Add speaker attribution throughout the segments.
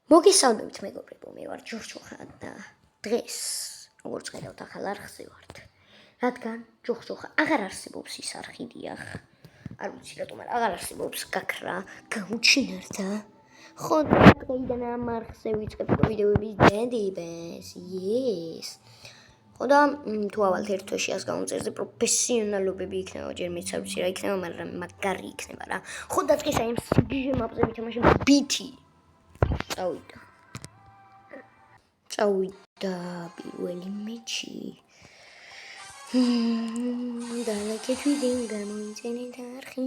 Speaker 1: მოგესალმებით მეგობრებო, მე ვარ ჯოხჯოხა და დღეს როგორც ხედავთ ახალ არხზე ვართ. რადგან ჯოხჯოხა აღარ არსებობს ის არხი დიახ. არ ვიცი რატომ აღარ არსებობს გაქრა, გაუჩინარდა. ხო დღეიდან ამ არხზე ვიწყებ ვიდეოების დადებას. Yes. ხო და თუ ავალთ ერთ თვეში ას გამომწერზე პროფესიონალობები იქნება, ჯერ მეც არ ვიცი რა იქნება, მაგრამ მაგარი იქნება რა. ხო და დღეს აი ამ სიგიჟე მაპზე ვითამაშებ ბითი. წავიდა პირველი მეჩი. დალაგეთვიდან გამოიწენეთ არხი,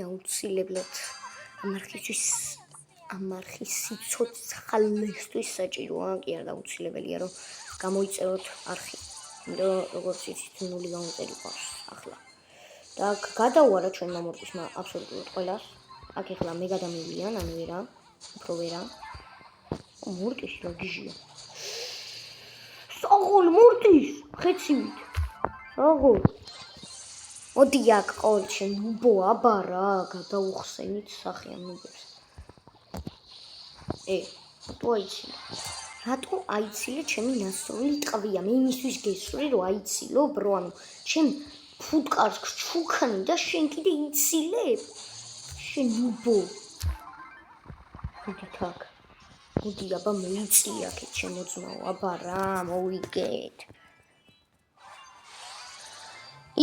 Speaker 1: აუცილებლად ამ არხის სიცოცხლესთვის საჭიროა, კი არა აუცილებელია რომ გამოიწეროთ არხი. იმიტომ როგორც იცით, ნული გამომწერი ყავს ახლა. და გადაუარა ჩვენმა მორტისმა აბსოლუტურად ყველას. აქ ახლა მე გადამივიან, ანუ ვერა, უფრო ვერა. მორტის რა გიჟია. საღოლ მორტის, ხეცივით. საღოლ. მოდი აქ ყოველში ნუბო აბარა, გადაუხსენით სახე ამ ნუბებს. რატო აიცილე? რატო აიცილე ჩემი ნასწორული ტყვია? მე იმისთვის გესწრე რომ აიცილო, ბრო, ანუ ჩემ ფუტკარს გჩუქნი და შენ კიდე იცილებ? შენ ნუბო. მოდი თაკ. მოდი აბა მოიწი აქეთ შემოძნაო, აბა რა, მოვიგეთ.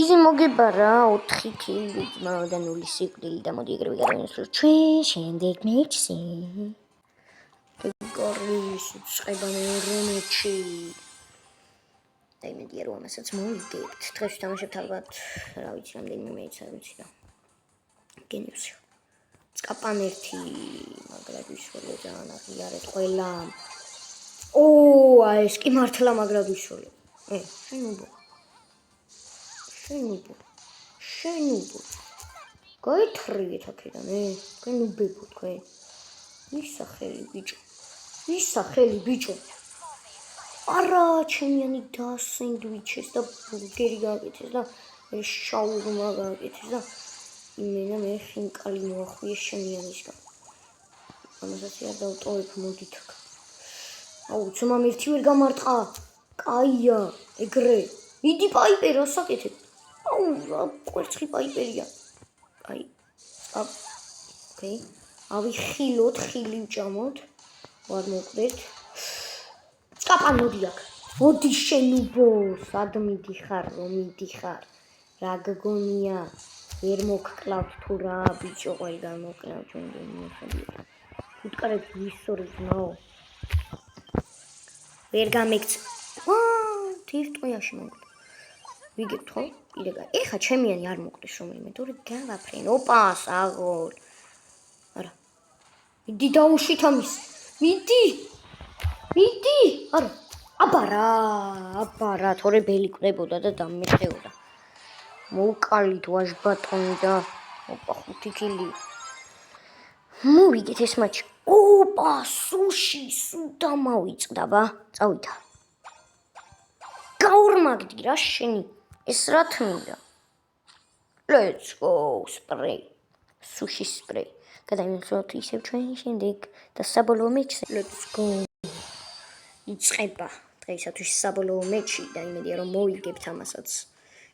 Speaker 1: იზი მოგება რა, 4 კილი, მაგრამ 0 სიკვდილი და მოდი ეგრევე გადავინაცვლოთ ჩვენ შემდეგ მეჩზე. გორის წება მეორე მეჩი. და იმედია რომ ამასაც მოვიგებთ. დღეს ვთამაშებთ ალბათ, რა ვიცი, რამდენიმე მეჩს არ ვიცი რა. გენიოსი. წკაპან ერთი, მაგრად ვისროლე ძალიან აღიარეთ ყველა. აი ეს კი მართლა მაგრად ვისროლე. შენუბო. გაითრიეთ აქედან, თქვენ უბებო თქვენ. ისახელი ბიჭო. არა, ჩემიანი და სენდვიჩეს და ბურგერი გააკეთეს და შაურმა გააკეთეს და იმენა მე ხინკალი მოახვიეს შემიანისგან. ამასაც არ დავტოვებ, მოდით აქ. აუ, ძმამ ერთი ვერ გამარტყა. კაია, ეგრე. მიდი პაიპერას აკეთებ. აუ, რა კვერცხი პაიპერია. აი. ოკეი. ავიხილოთ, ხილი ვჭამოთ. ვარ მოკვდეთ. წკაპან მოდი აქ. მოდი შენუბო, სად მიდიხარ, რომ მიდიხარ. რა გგონია? ვერ მოგკლავთ თუ რა, ბიჭო, ყველგან მოკლავთ ჩვენ გემიახებია. ფუტკარებს ვისორგნაო. ვერ გამექც. თირ ტყუიაში მოვიდა. ვიგებთ ხო? კიდე ეხა ჩემიანი არ მოკვდეს რომელიმე, თორე გავაფრენ. ოპა, საღოლ. არა. მიდი დაუშვით ამის. მიდი. არა. აბარა, თორე ბელი კვდებოდა და დამეყეოდა. მოვკალით ვაჟბატონი და ოპა 5 კილი. მოვიგეთ ეს მაჩი. ოპა, სუში, სუდა მოვიწყდა ბა. წავიდა. გაორმაგდი რა შენი. ეს რა თმიდა. Let's go, spray. Sushi spray. გადავინაცვლოთ ისევ ჩვენ შემდეგ და საბოლოო მეჩზე. Let's go. იწყება დღეისათვის საბოლოო მეჩი და იმედია რომ მოვიგებთ ამასაც.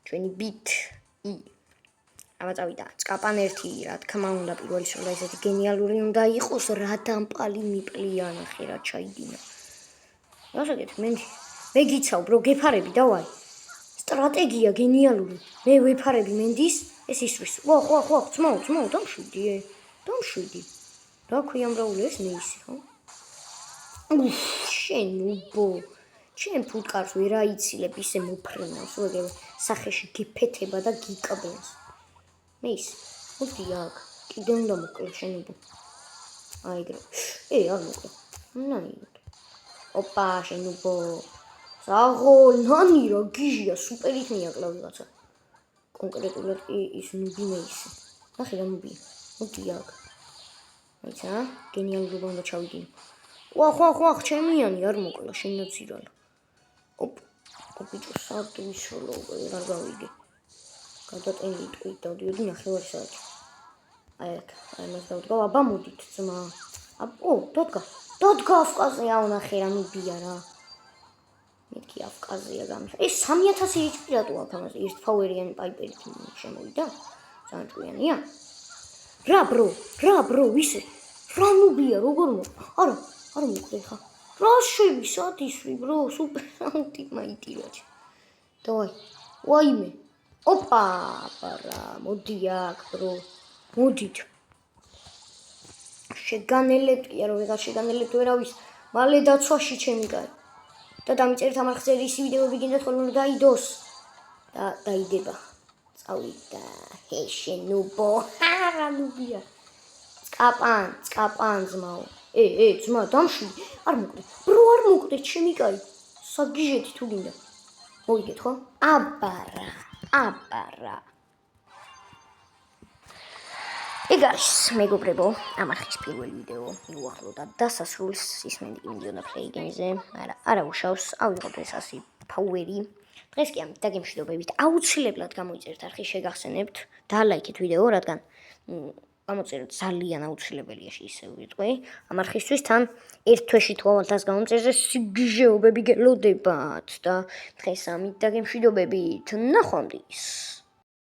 Speaker 1: ჩვენი ბითი. აბა წავიდა. წკაპან ერთი, რა თქმა უნდა, პირველი სროლა ესეთი გენიალური უნდა იყოს, რა დამპალი მიპლიან ახი რა ჩაიდინა. რასაკეთებ მენდი? მე გიცავ, ბრო, გეფარები დავაი. სტრატეგია გენიალური. მე ვეფარები მენდის, ეს ისვრის. ხო, ძმაო, დამშვიდი. რა ქვია ამრაული ეს მეისი, ხო? შენუბო. ჩემ ფუტკარს ვერ აიცილებ ისე მოფრენავს, ეგრევე სახეში გიფეთება და გიკაბენს. მეის. მოდი აქ. კიდე უნდა მოკლე შენუბო. აი ეგრე. არ მოკლე. ნაირად. ოპა, შენუბო. საღოლ, ნანი რა გიჟია, სუპერით მიაკლა ვიღაცა. კონკრეტულად კი ის ნუბი მეისი. ნახე რა ნუბია. მოდი აქ. აიცა, გენიალურობა უნდა ჩავიდინო. ხო, ჩემიანი არ მოკლა, შენაცირალა. ბიჭო, სად ვისროლო, არ გავიგე. გადატენილი ტყვით დავდიოდი 9 საათი. აი აქ, მას დავდგავ, აბა მოდით, ძმა. დადგა. როდ გავკაზია ვნახე რა ნუბია რა. მეთქი ავკაზია გამიხ. ეს 3000 HP რატო აქვს ამაზე? ერთ ფაუერიანი პაიპერი შემოვიდა. ძალიან ჭკვიანია. რა ბრო, ვისე? რა ნუბია, როგორ არა მოკვდე ხა. რა შვი, სად ისვრი, ბრო, სუპერ ultimate რაჭი. დავაი. ვაიმე. ოპა, პარა, მოდი აქ, ბრო. მოდით. შეგანელეთია, რომ ვიღაც შეგანელეთ ვერავის, მალე დაცვაში ჩემი კაცი. და დამიწერეთ ამ ხზერის ისი ვიდეოები გინდათ ხოლმე რომ დაიდოს. და დაიდება. წავიდა. შენუბო. რა ნუბია. წკაპან ძმაო. ძმა, დამშვიდი. არ მოკვდე. ბრო, არ მოკვდე, ჩემი კაცი. საგიჟეთი თუ გინდა. მოვიგეთ ხო? აბარა. ეგ არის მეგობრებო, ამ არხის პირველი ვიდეო მიუახლოვდა დასასრულს, ისმენდი კი მიდიოდა პლეიგენზე, არა უშავს, ავიღოთ ეს 100 ფაუერი. დღეს კი ამ დაგემშვიდობებით აუცილებლად გამოიწერეთ არხი, შეგახსენებთ, დალაიქეთ ვიდეო, რადგან გამოწეროთ ძალიან აუცილებელია ისე ვიტყვი. ამ არხისთვის თან ერთ თვეში თუ ავალთას გამომწერზე სიგიჟეობები გელოდებათ და დღეს ამით დაგემშვიდობებით, ნახვამდის.